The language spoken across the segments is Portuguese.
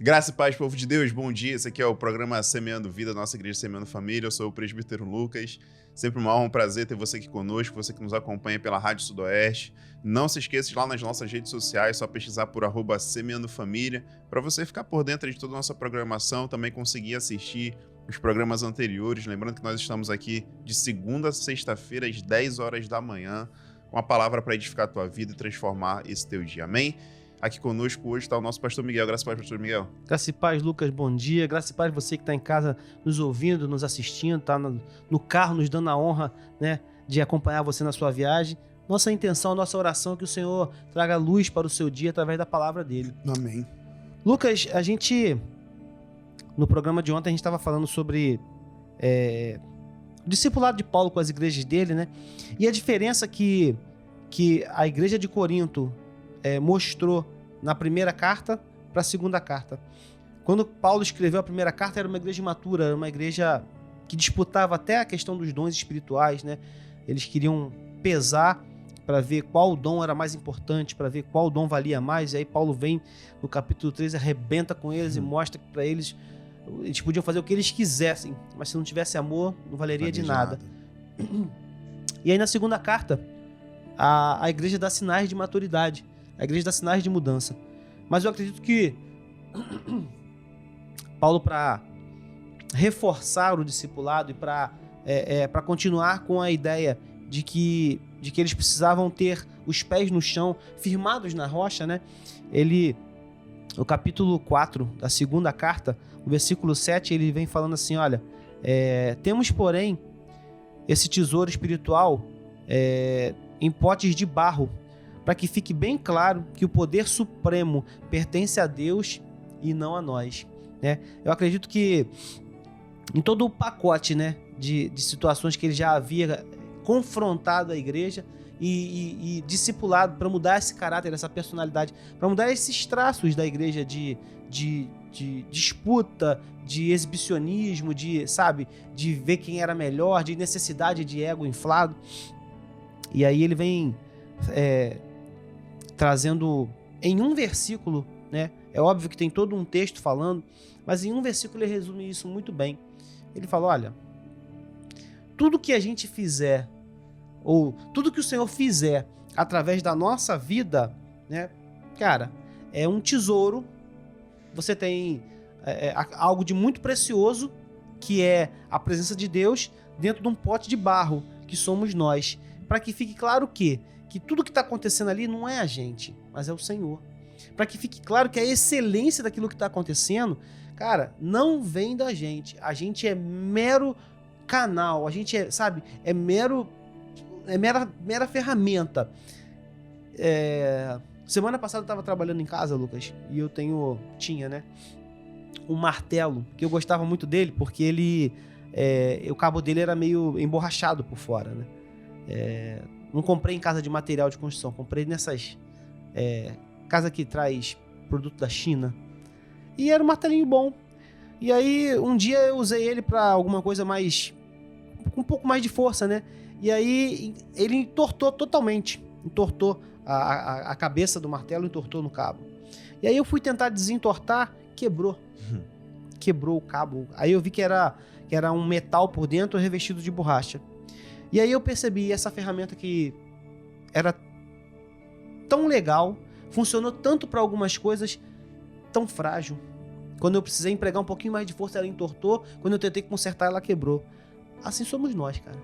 Graça e paz, povo de Deus, bom dia. Esse aqui é o programa Semeando Vida, nossa igreja Semeando Família. Eu sou o presbítero Lucas. Sempre uma honra, um prazer ter você aqui conosco, você que nos acompanha pela Rádio Sudoeste. Não se esqueça de ir lá nas nossas redes sociais, só pesquisar por @Semeando Família, para você ficar por dentro de toda a nossa programação, também conseguir assistir os programas anteriores. Lembrando que nós estamos aqui de segunda a sexta-feira, às 10 horas da manhã, com a palavra para edificar a tua vida e transformar esse teu dia. Amém? Aqui conosco hoje está o nosso pastor Miguel. Graças a paz, pastor Miguel. Graça e paz, Lucas, bom dia. Graça e paz você que está em casa nos ouvindo, nos assistindo, está no carro nos dando a honra, né, de acompanhar você na sua viagem. Nossa intenção, nossa oração é que o Senhor traga luz para o seu dia através da palavra dele. Amém. Lucas, no programa de ontem a gente estava falando sobre o discipulado de Paulo com as igrejas dele, né? E a diferença que a igreja de Corinto mostrou na primeira carta para a segunda carta. Quando Paulo escreveu a primeira carta, era uma igreja matura, era uma igreja que disputava até a questão dos dons espirituais, né? Eles queriam pesar para ver qual dom era mais importante, para ver qual dom valia mais. E aí Paulo vem no capítulo 3, arrebenta com eles e mostra que para eles podiam fazer o que eles quisessem, mas se não tivesse amor, não valeria de nada. E aí na segunda carta, a igreja dá sinais de maturidade. A igreja dá sinais de mudança. Mas eu acredito que Paulo, para reforçar o discipulado e para continuar com a ideia de que eles precisavam ter os pés no chão, firmados na rocha, né? No capítulo 4 da segunda carta, o versículo 7, ele vem falando assim, olha, temos, porém, esse tesouro espiritual em potes de barro, para que fique bem claro que o poder supremo pertence a Deus e não a nós, né? Eu acredito que em todo o pacote, né, de situações que ele já havia confrontado a igreja e discipulado para mudar esse caráter, essa personalidade, para mudar esses traços da igreja de disputa, de exibicionismo, de ver quem era melhor, de necessidade de ego inflado. E aí ele vem trazendo em um versículo, né? É óbvio que tem todo um texto falando, mas em um versículo ele resume isso muito bem. Ele fala, olha, tudo que a gente fizer, ou tudo que o Senhor fizer através da nossa vida, né, cara, é um tesouro. Você tem algo de muito precioso, que é a presença de Deus dentro de um pote de barro, que somos nós. Para que fique claro que tudo que está acontecendo ali não é a gente, mas é o Senhor. Para que fique claro que a excelência daquilo que está acontecendo, cara, não vem da gente. A gente é mero canal, a gente é mera ferramenta. Semana passada eu estava trabalhando em casa, Lucas, e eu tinha, né, um martelo, que eu gostava muito dele, porque o cabo dele era meio emborrachado por fora, né? Não comprei em casa de material de construção, comprei nessas casa que traz produto da China, e era um martelinho bom. E aí um dia eu usei ele para alguma coisa com um pouco mais de força, né? E aí ele entortou totalmente, entortou a cabeça do martelo, entortou no cabo. E aí eu fui tentar desentortar, quebrou o cabo. Aí eu vi que era um metal por dentro revestido de borracha. E aí eu percebi essa ferramenta que era tão legal, funcionou tanto para algumas coisas, tão frágil. Quando eu precisei empregar um pouquinho mais de força, ela entortou. Quando eu tentei consertar, ela quebrou. Assim somos nós, cara.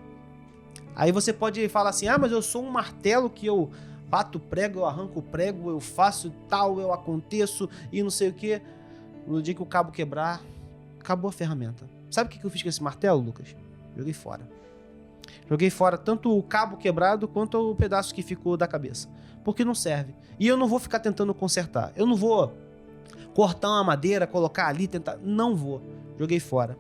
Aí você pode falar assim, mas eu sou um martelo que eu bato o prego, eu arranco o prego, eu faço tal, eu aconteço e não sei o quê. No dia que o cabo quebrar, acabou a ferramenta. Sabe o que eu fiz com esse martelo, Lucas? Joguei fora. Joguei fora tanto o cabo quebrado quanto o pedaço que ficou da cabeça. Porque não serve. E eu não vou ficar tentando consertar. Eu não vou cortar uma madeira, colocar ali, tentar... Não vou. Joguei fora.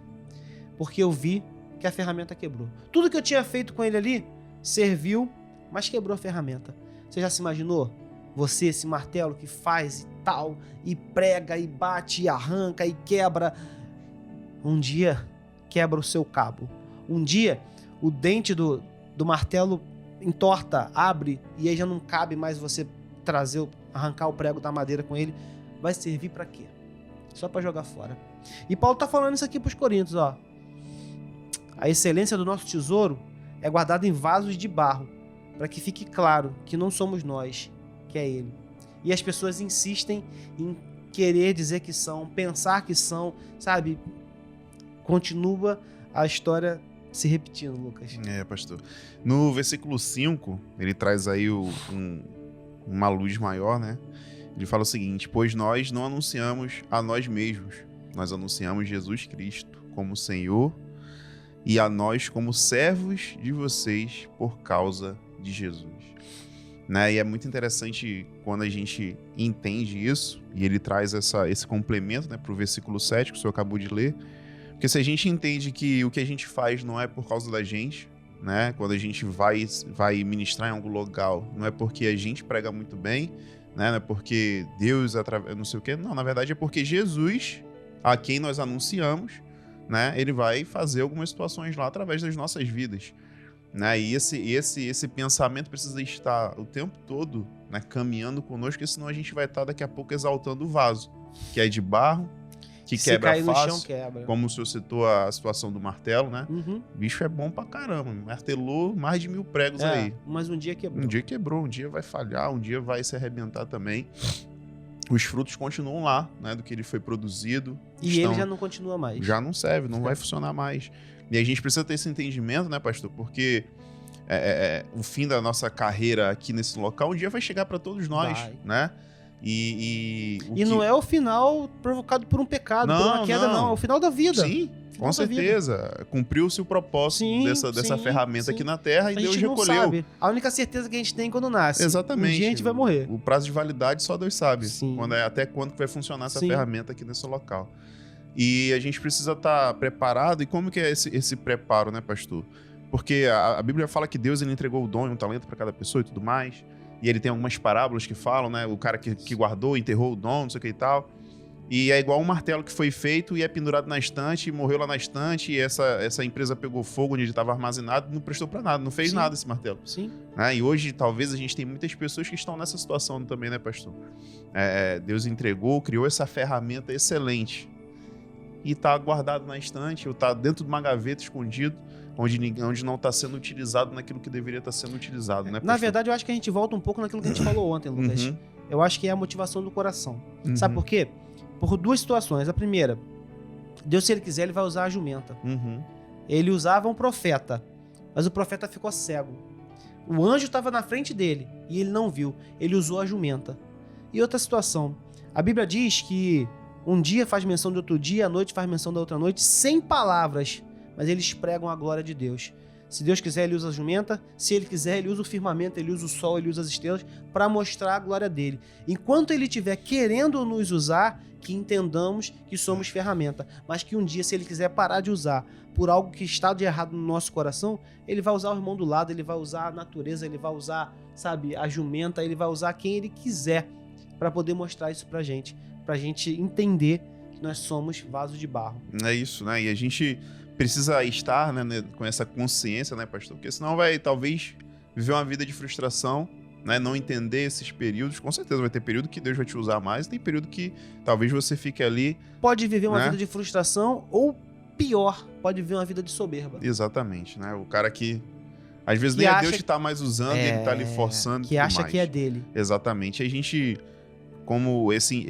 Porque eu vi que a ferramenta quebrou. Tudo que eu tinha feito com ele ali serviu, mas quebrou a ferramenta. Você já se imaginou? Você, esse martelo que faz e tal, e prega, e bate, e arranca, e quebra. Um dia quebra o seu cabo. Um dia o dente do martelo entorta, abre, e aí já não cabe mais você arrancar o prego da madeira com ele. Vai servir para quê? Só para jogar fora. E Paulo tá falando isso aqui pros Coríntios, ó. A excelência do nosso tesouro é guardada em vasos de barro, para que fique claro que não somos nós, que é ele. E as pessoas insistem em querer dizer que são, pensar que são, sabe? Continua a história se repetindo, Lucas. Pastor. No versículo 5, ele traz aí uma luz maior, né? Ele fala o seguinte: pois nós não anunciamos a nós mesmos, nós anunciamos Jesus Cristo como Senhor e a nós como servos de vocês por causa de Jesus. Né? E é muito interessante quando a gente entende isso, e ele traz esse complemento, né, para o versículo 7 que o senhor acabou de ler, porque se a gente entende que o que a gente faz não é por causa da gente, né? Quando a gente vai ministrar em algum local, não é porque a gente prega muito bem, né? Não é porque Deus, não sei o quê, não, na verdade é porque Jesus, a quem nós anunciamos, né? Ele vai fazer algumas situações lá através das nossas vidas. Né? E esse pensamento precisa estar o tempo todo, né, caminhando conosco, porque senão a gente vai estar daqui a pouco exaltando o vaso, que é de barro, que Se quebra cair no fácil, chão, quebra. como o senhor citou a situação do martelo, né? Uhum. Bicho é bom pra caramba, martelou mais de 1000 pregos aí. Mas um dia quebrou. Um dia quebrou, um dia vai falhar, um dia vai se arrebentar também. Os frutos continuam lá, né, do que ele foi produzido. E ele já não continua mais. Já não serve, não vai funcionar mais. E a gente precisa ter esse entendimento, né, pastor? Porque o fim da nossa carreira aqui nesse local um dia vai chegar para todos nós, né? E não é o final provocado por um pecado, por uma queda, não. É o final da vida. Sim, com certeza. Cumpriu-se o propósito dessa ferramenta aqui na Terra e Deus recolheu. Sabe. A única certeza que a gente tem quando nasce. Exatamente. Um dia a gente vai morrer. O prazo de validade só Deus sabe. Sim. Até quando que vai funcionar essa ferramenta aqui nesse local. E a gente precisa estar preparado. E como que é esse preparo, né, pastor? Porque a Bíblia fala que Deus ele entregou o dom e um talento para cada pessoa e tudo mais. E ele tem algumas parábolas que falam, né? O cara que guardou, enterrou o dom, não sei o que e tal. E é igual um martelo que foi feito e é pendurado na estante, e morreu lá na estante, e essa empresa pegou fogo onde ele estava armazenado e não prestou para nada, não fez nada esse martelo. Sim. Né? E hoje, talvez, a gente tem muitas pessoas que estão nessa situação também, né, pastor? Deus entregou, criou essa ferramenta excelente. E está guardado na estante, ou está dentro de uma gaveta escondido, onde não está sendo utilizado naquilo que deveria estar sendo utilizado, né, pastor? Na verdade, eu acho que a gente volta um pouco naquilo que a gente falou ontem, Lucas. Uhum. Eu acho que é a motivação do coração. Uhum. Sabe por quê? Por duas situações. A primeira, Deus, se ele quiser, ele vai usar a jumenta. Uhum. Ele usava um profeta, mas o profeta ficou cego. O anjo estava na frente dele e ele não viu. Ele usou a jumenta. E outra situação, a Bíblia diz que um dia faz menção de outro dia, a noite faz menção da outra noite, sem palavras, mas eles pregam a glória de Deus. Se Deus quiser, ele usa a jumenta. Se ele quiser, ele usa o firmamento, ele usa o sol, ele usa as estrelas para mostrar a glória dele. Enquanto ele estiver querendo nos usar, que entendamos que somos ferramenta. Mas que um dia, se ele quiser parar de usar por algo que está de errado no nosso coração, ele vai usar o irmão do lado, ele vai usar a natureza, ele vai usar, sabe, a jumenta, ele vai usar quem ele quiser para poder mostrar isso pra gente entender que nós somos vasos de barro. É isso, né? E a gente precisa estar, né, com essa consciência, né, pastor? Porque senão vai, talvez, viver uma vida de frustração, né? Não entender esses períodos. Com certeza vai ter período que Deus vai te usar mais, tem período que talvez você fique ali... Pode viver uma vida de frustração ou, pior, pode viver uma vida de soberba. Exatamente, né? O cara que... Às vezes nem é Deus que tá mais usando, e ele tá ali forçando. Que acha que é dele. Exatamente. A gente... Como esse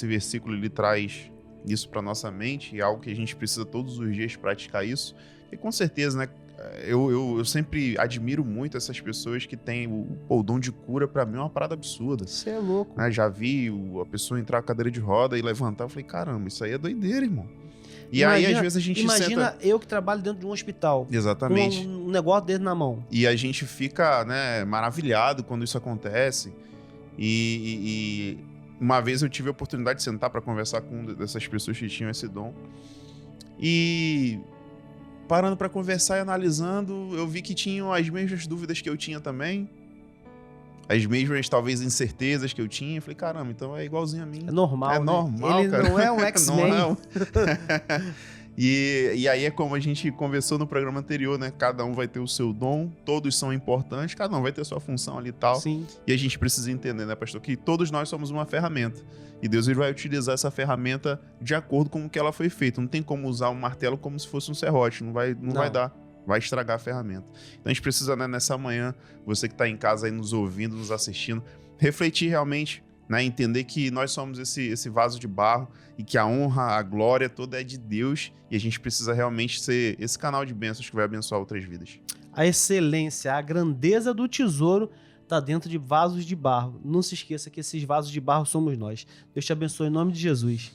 versículo ele traz isso para nossa mente, e é algo que a gente precisa todos os dias praticar isso, e com certeza, né, eu sempre admiro muito essas pessoas que têm o dom de cura. Para mim é uma parada absurda. Você é louco. Né? Já vi a pessoa entrar na cadeira de roda e levantar, eu falei, caramba, isso aí é doideira, irmão. E aí, às vezes, a gente Imagina senta... eu que trabalho dentro de um hospital. Exatamente. Com um negócio dele na mão. E a gente fica, né, maravilhado quando isso acontece. E uma vez eu tive a oportunidade de sentar para conversar com uma dessas pessoas que tinham esse dom. E parando para conversar e analisando, eu vi que tinham as mesmas dúvidas que eu tinha também. As mesmas, talvez, incertezas que eu tinha. Eu falei, caramba, então é igualzinho a mim. É normal, É né? normal, ele cara. não é um X-Men. E aí é como a gente conversou no programa anterior, né? Cada um vai ter o seu dom, todos são importantes, cada um vai ter sua função ali e tal. Sim. E a gente precisa entender, né, pastor, que todos nós somos uma ferramenta. E Deus ele vai utilizar essa ferramenta de acordo com o que ela foi feita. Não tem como usar um martelo como se fosse um serrote, não vai dar. Vai estragar a ferramenta. Então a gente precisa, né, nessa manhã, você que está em casa aí nos ouvindo, nos assistindo, refletir realmente, né, entender que nós somos esse vaso de barro e que a honra, a glória toda é de Deus e a gente precisa realmente ser esse canal de bênçãos que vai abençoar outras vidas. A excelência, a grandeza do tesouro está dentro de vasos de barro. Não se esqueça que esses vasos de barro somos nós. Deus te abençoe em nome de Jesus.